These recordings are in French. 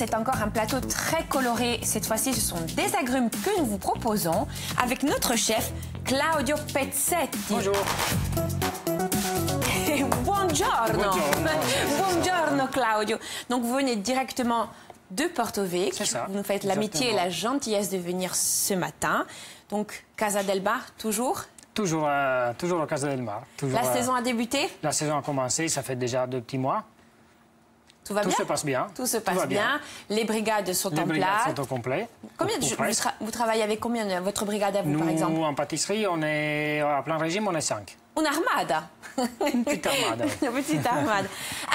c'est encore un plateau très coloré. Cette fois-ci, ce sont des agrumes que nous vous proposons avec notre chef Claudio Pezzetti. Bonjour. Buongiorno. Buongiorno Claudio. Donc vous venez directement de Porto Vecchio. C'est ça. Vous nous faites l'amitié et la gentillesse de venir ce matin. Donc Casa del Mar, toujours. Toujours au Casa del Mar. La saison a débuté? La saison a commencé, ça fait déjà 2 petits mois. Tout va bien? Tout se passe bien. Tout se passe bien. Les brigades sont en place. Les brigades sont au complet. Combien vous travaillez avec combien votre brigade à vous, par exemple? Nous, en pâtisserie, on est à plein régime, on est 5. Une armada. Une petite armada. Une petite armada.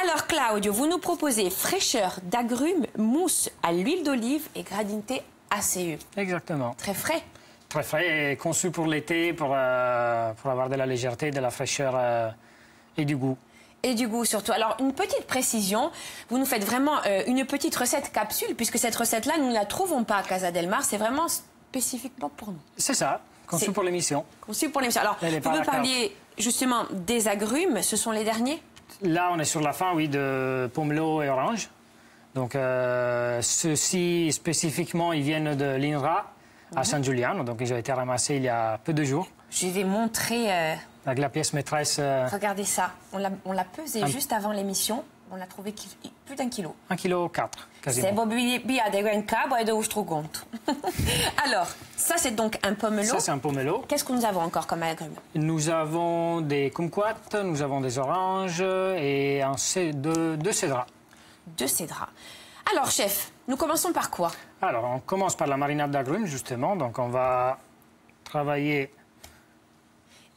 Alors, Claudio, vous nous proposez fraîcheur d'agrumes, mousse à l'huile d'olive et gradinté ACE. Exactement. Très frais. Très frais et conçu pour l'été, pour avoir de la légèreté, de la fraîcheur et du goût. Et du goût surtout. Alors, une petite précision, vous nous faites vraiment une petite recette capsule, puisque cette recette-là, nous ne la trouvons pas à Casa del Mar, c'est vraiment spécifiquement pour nous. C'est ça, conçu pour l'émission. Conçu pour l'émission. Alors, vous me parliez justement des agrumes, ce sont les derniers? Là, on est sur la fin, oui, de pomelo et orange. Donc, ceux-ci, spécifiquement, ils viennent de l'INRA à San Giuliano, donc ils ont été ramassés il y a peu de jours. Je vais montrer... Avec la pièce maîtresse... Regardez ça, on l'a pesé juste avant l'émission, on l'a trouvé plus d'1 kilo. 1,4 kg, quasiment. Alors, ça c'est donc un pomelo. Ça c'est un pomelo. Qu'est-ce que nous avons encore comme agrumes? Nous avons des kumquats, nous avons des oranges et deux cédras. 2 cédras. Alors chef, nous commençons par quoi? Alors, on commence par la marinade d'agrumes, justement. Donc, on va travailler...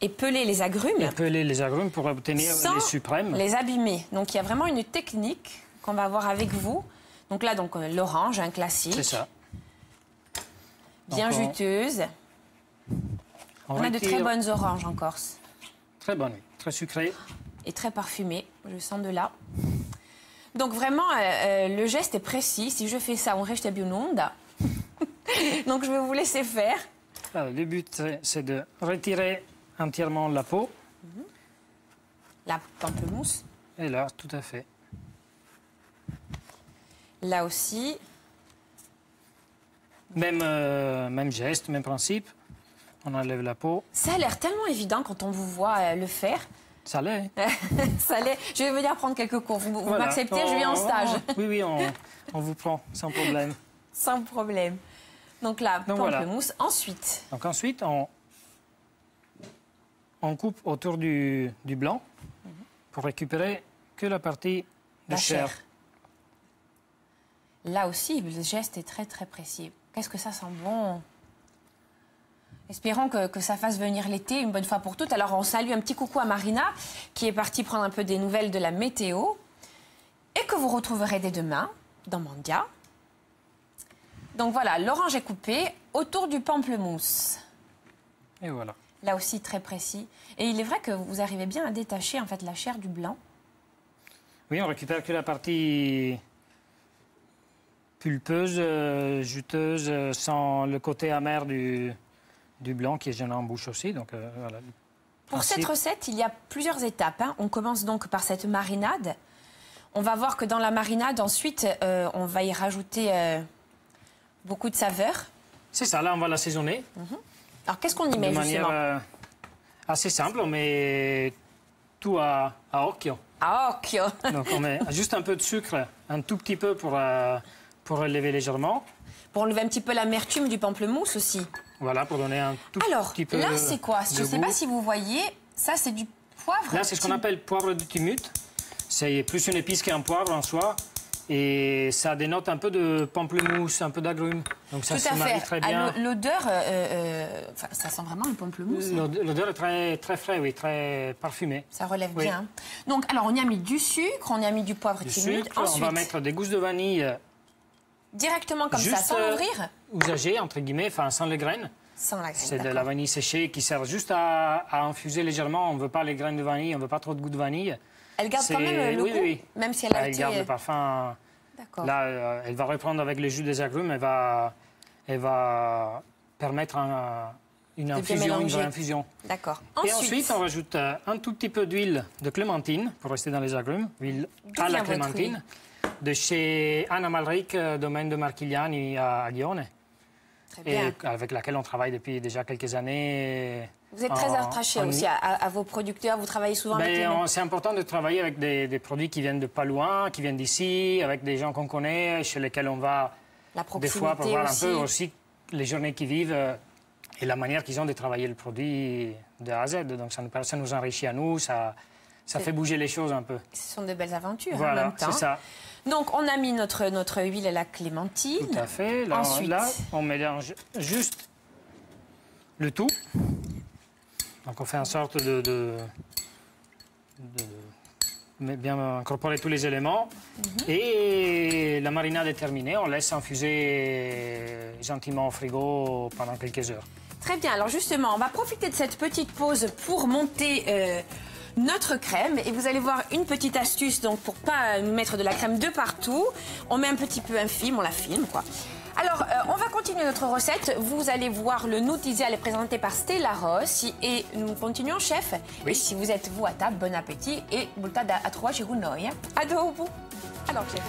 Épeler les agrumes. Épeler les agrumes pour obtenir les suprêmes. Les abîmer. Donc, il y a vraiment une technique qu'on va voir avec vous. Donc là, l'orange, un classique. C'est ça. Bien juteuse. On a de très bonnes oranges en Corse. Très bonnes, très sucrées. Et très parfumées, je sens de là. Donc vraiment, le geste est précis. Si je fais ça, on reste bien onda. Donc je vais vous laisser faire. Alors, le but, c'est de retirer entièrement la peau. La pamplemousse. Et là, tout à fait. Là aussi. Même geste, même principe. On enlève la peau. Ça a l'air tellement évident quand on vous voit le faire. Ça l'est. Ça l'est. Je vais venir prendre quelques cours. Vous m'acceptez, je viens en stage. Oui, on vous prend, sans problème. Sans problème. Donc là, pamplemousse. Voilà. Ensuite, on coupe autour du blanc pour récupérer que la partie de chair. Là aussi, le geste est très, très précis. Qu'est-ce que ça sent bon! Espérons que ça fasse venir l'été une bonne fois pour toutes. Alors, on salue un petit coucou à Marina, qui est partie prendre un peu des nouvelles de la météo, et que vous retrouverez dès demain dans Mandia. Donc voilà, l'orange est coupée autour du pamplemousse. Et voilà. Là aussi, très précis. Et il est vrai que vous arrivez bien à détacher en fait la chair du blanc. Oui, on récupère que la partie pulpeuse, juteuse, sans le côté amer du blanc qui est gênant en bouche aussi. Donc, voilà. Pour cette recette, il y a plusieurs étapes. On commence donc par cette marinade. On va voir que dans la marinade, ensuite, on va y rajouter beaucoup de saveurs. C'est ça, là, on va l'assaisonner. Alors, qu'est-ce qu'on y met, justement? De manière assez simple, on met tout à occhio. À occhio. Donc, on met juste un peu de sucre, un tout petit peu pour relever légèrement. Pour enlever un petit peu l'amertume du pamplemousse aussi. Voilà, pour donner un tout petit peu de Alors, là, c'est quoi? Je ne sais pas si vous voyez, ça, c'est du poivre. Là, c'est ce qu'on appelle poivre de Timut. C'est plus une épice qu'un poivre en soi. Et ça dénote un peu de pamplemousse, un peu d'agrumes. Donc ça se marie très bien. L'odeur, ça sent vraiment le pamplemousse. L'odeur est très, très frais, oui, très parfumé. Ça relève bien. Donc, alors, on y a mis du sucre, on y a mis du poivre timide. Ensuite, on va mettre des gousses de vanille. Directement comme ça, sans l'ouvrir? Usagées, entre guillemets, enfin sans les graines. Sans la graine, c'est de la vanille séchée qui sert juste à infuser légèrement. On ne veut pas les graines de vanille, on ne veut pas trop de goût de vanille. Elle garde quand même le goût, même si elle a été... Elle garde le parfum. D'accord. Là, elle va reprendre avec le jus des agrumes, elle va permettre une infusion, une vraie infusion. D'accord. Et ensuite, on rajoute un tout petit peu d'huile de clémentine, pour rester dans les agrumes, huile à la clémentine. de chez Anna Malric, domaine de Marchigliani à Lione. Très bien. Et avec laquelle on travaille depuis déjà quelques années. Vous êtes très attaché aussi à vos producteurs, vous travaillez souvent avec les mêmes. C'est important de travailler avec des produits qui viennent de pas loin, qui viennent d'ici, avec des gens qu'on connaît, chez lesquels on va des fois pour voir aussi. un peu aussi les journées qu'ils vivent et la manière qu'ils ont de travailler le produit de A à Z. Donc ça nous enrichit à nous, ça fait bouger les choses un peu. Ce sont de belles aventures en voilà, même temps. c'est ça. Donc, on a mis notre huile à la clémentine. Tout à fait. Là, Ensuite... là, on mélange juste le tout. Donc, on fait en sorte de bien incorporer tous les éléments. Et la marinade est terminée. On laisse infuser gentiment au frigo pendant quelques heures. Très bien. Alors, justement, on va profiter de cette petite pause pour monter... notre crème, et vous allez voir une petite astuce donc pour pas mettre de la crème de partout. On met un petit peu infime, on la filme quoi. Alors on va continuer notre recette. Vous allez voir le nutisia, elle est présentée par Stella Rossi et nous continuons chef. Oui. Et si vous êtes vous à table, bon appétit et bulta a trovarci con noi. A dopo. Alors chef.